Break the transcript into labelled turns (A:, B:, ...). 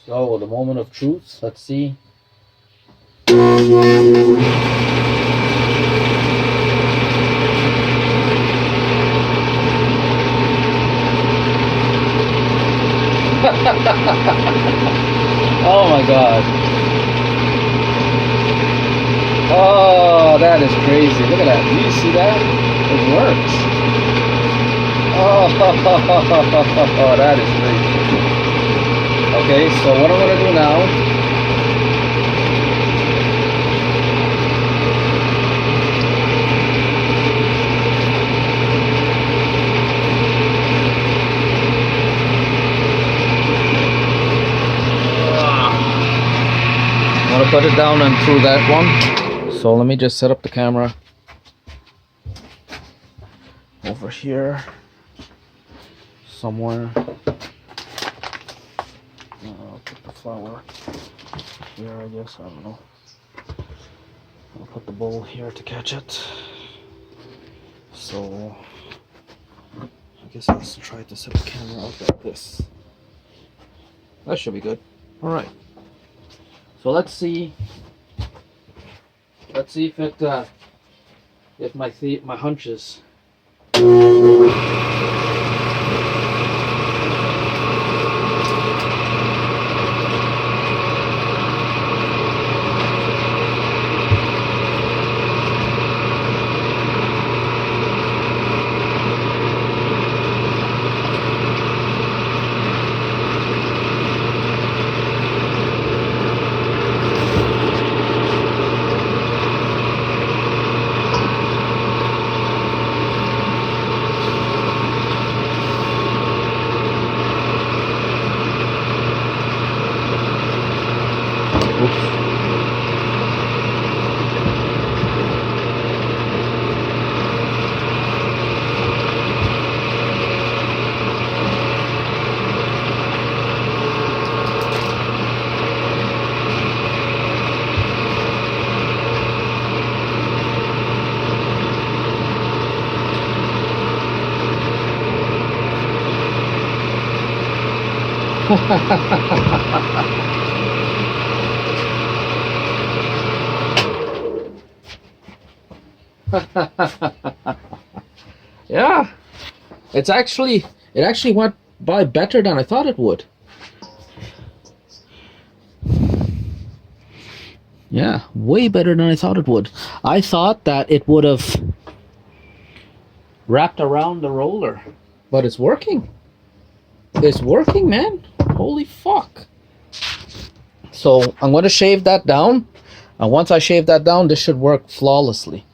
A: So the moment of truth. Let's see. Oh my god. Oh, that is crazy. Look at that. Do you see that? It works. Oh, that is crazy. Okay, so what I'm going to do now, I'm going to put it down and through that one. So let me just set up the camera over here somewhere. I'll put the flower here, I guess. I don't know. I'll put the bowl here to catch it. So I guess I'll try to set the camera up like this. That should be good. All right. So let's see. Let's see if it if my hunches. Yeah, it actually went by better than I thought it would. Yeah, way better than I thought it would. I thought that it would have wrapped around the roller, but it's working. It's working, man. Holy fuck. So I'm going to shave that down, and once I shave that down, this should work flawlessly.